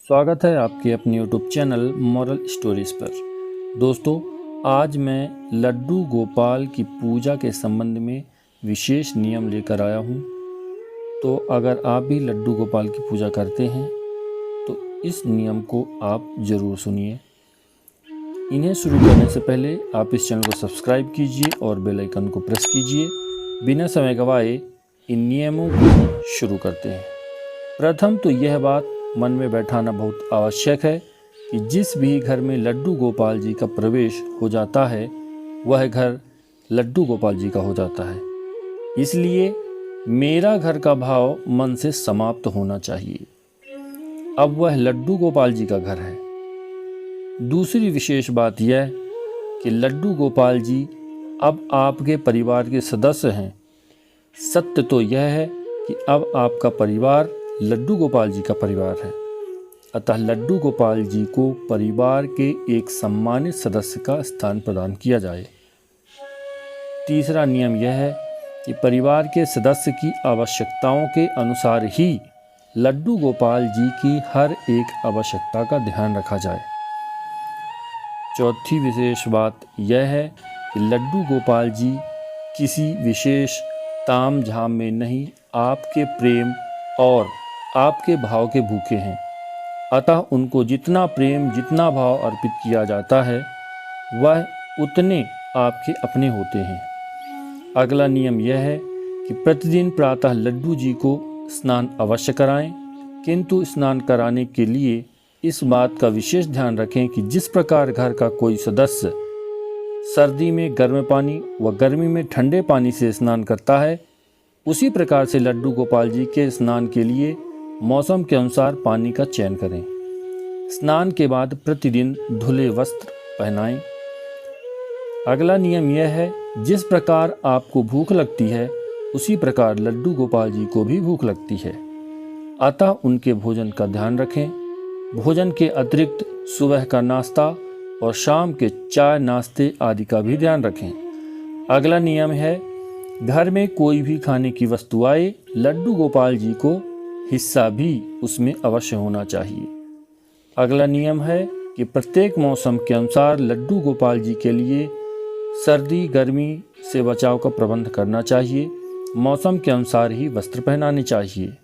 स्वागत है आपके अपने YouTube चैनल मॉरल स्टोरीज पर। दोस्तों, आज मैं लड्डू गोपाल की पूजा के संबंध में विशेष नियम लेकर आया हूँ। तो अगर आप भी लड्डू गोपाल की पूजा करते हैं तो इस नियम को आप ज़रूर सुनिए। इन्हें शुरू करने से पहले आप इस चैनल को सब्सक्राइब कीजिए और बेल आइकन को प्रेस कीजिए। बिना समय गंवाए इन नियमों को शुरू करते हैं। प्रथम तो यह बात मन में बैठाना बहुत आवश्यक है कि जिस भी घर में लड्डू गोपाल जी का प्रवेश हो जाता है वह घर लड्डू गोपाल जी का हो जाता है। इसलिए मेरा घर का भाव मन से समाप्त होना चाहिए। अब वह लड्डू गोपाल जी का घर है। दूसरी विशेष बात यह कि लड्डू गोपाल जी अब आपके परिवार के सदस्य हैं। सत्य तो यह है कि अब आपका परिवार लड्डू गोपाल जी का परिवार है। अतः लड्डू गोपाल जी को परिवार के एक सम्मानित सदस्य का स्थान प्रदान किया जाए। तीसरा नियम यह है कि परिवार के सदस्य की आवश्यकताओं के अनुसार ही लड्डू गोपाल जी की हर एक आवश्यकता का ध्यान रखा जाए। चौथी विशेष बात यह है कि लड्डू गोपाल जी किसी विशेष ताम झाम में नहीं, आपके प्रेम और आपके भाव के भूखे हैं। अतः उनको जितना प्रेम, जितना भाव अर्पित किया जाता है वह उतने आपके अपने होते हैं। अगला नियम यह है कि प्रतिदिन प्रातः लड्डू जी को स्नान अवश्य कराएं, किंतु स्नान कराने के लिए इस बात का विशेष ध्यान रखें कि जिस प्रकार घर का कोई सदस्य सर्दी में गर्म पानी व गर्मी में ठंडे पानी से स्नान करता है, उसी प्रकार से लड्डू गोपाल जी के स्नान के लिए मौसम के अनुसार पानी का चयन करें। स्नान के बाद प्रतिदिन धुले वस्त्र पहनाएं। अगला नियम यह है, जिस प्रकार आपको भूख लगती है उसी प्रकार लड्डू गोपाल जी को भी भूख लगती है। अतः उनके भोजन का ध्यान रखें। भोजन के अतिरिक्त सुबह का नाश्ता और शाम के चाय नाश्ते आदि का भी ध्यान रखें। अगला नियम है, घर में कोई भी खाने की वस्तु आए, लड्डू गोपाल जी को हिस्सा भी उसमें अवश्य होना चाहिए। अगला नियम है कि प्रत्येक मौसम के अनुसार लड्डू गोपाल जी के लिए सर्दी गर्मी से बचाव का प्रबंध करना चाहिए। मौसम के अनुसार ही वस्त्र पहनाने चाहिए।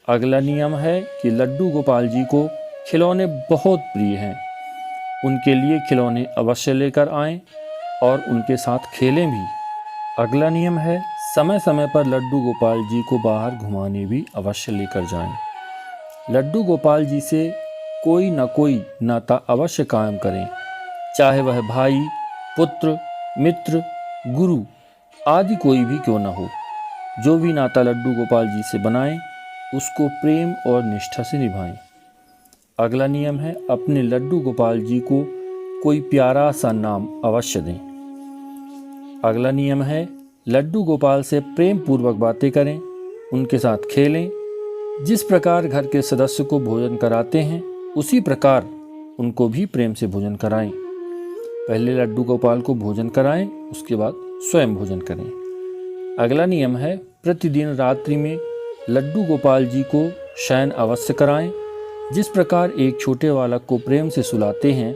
अगला नियम है कि लड्डू गोपाल जी को खिलौने बहुत प्रिय हैं। उनके लिए खिलौने अवश्य लेकर आएं और उनके साथ खेलें भी। अगला नियम है, समय समय पर लड्डू गोपाल जी को बाहर घुमाने भी अवश्य लेकर जाएं। लड्डू गोपाल जी से कोई न कोई नाता अवश्य कायम करें, चाहे वह भाई, पुत्र, मित्र, गुरु आदि कोई भी क्यों न हो। जो भी नाता लड्डू गोपाल जी से बनाएं उसको प्रेम और निष्ठा से निभाएं। अगला नियम है, अपने लड्डू गोपाल जी को कोई प्यारा सा नाम अवश्य दें। अगला नियम है, लड्डू गोपाल से प्रेम पूर्वक बातें करें, उनके साथ खेलें। जिस प्रकार घर के सदस्य को भोजन कराते हैं उसी प्रकार उनको भी प्रेम से भोजन कराएं। पहले लड्डू गोपाल को भोजन कराएं, उसके बाद स्वयं भोजन करें। अगला नियम है, प्रतिदिन रात्रि में लड्डू गोपाल जी को शयन अवश्य कराएं। जिस प्रकार एक छोटे बालक को प्रेम से सुलाते हैं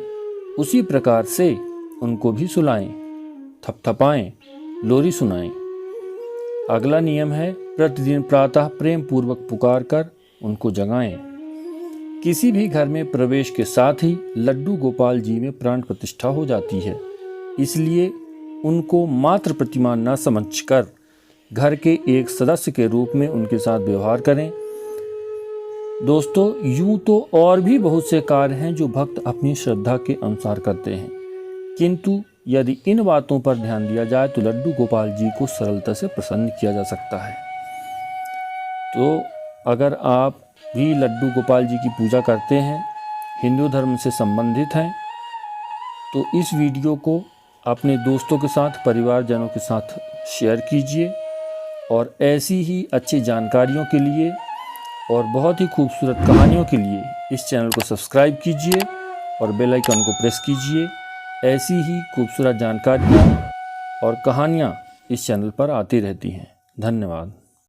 उसी प्रकार से उनको भी सुलाएं, थपथपाएं, लोरी सुनाएं। अगला नियम है, प्रतिदिन प्रातः प्रेम पूर्वक पुकार कर उनको जगाएं। किसी भी घर में प्रवेश के साथ ही लड्डू गोपाल जी में प्राण प्रतिष्ठा हो जाती है। इसलिए उनको मात्र प्रतिमा न समझकर घर के एक सदस्य के रूप में उनके साथ व्यवहार करें। दोस्तों, यूं तो और भी बहुत से कार्य हैं जो भक्त अपनी श्रद्धा के अनुसार करते हैं, किंतु यदि इन बातों पर ध्यान दिया जाए तो लड्डू गोपाल जी को सरलता से प्रसन्न किया जा सकता है। तो अगर आप भी लड्डू गोपाल जी की पूजा करते हैं, हिंदू धर्म से संबंधित हैं, तो इस वीडियो को अपने दोस्तों के साथ, परिवारजनों के साथ शेयर कीजिए। और ऐसी ही अच्छी जानकारियों के लिए और बहुत ही खूबसूरत कहानियों के लिए इस चैनल को सब्सक्राइब कीजिए और बेल आइकन को प्रेस कीजिए। ऐसी ही खूबसूरत जानकारियाँ और कहानियाँ इस चैनल पर आती रहती हैं। धन्यवाद।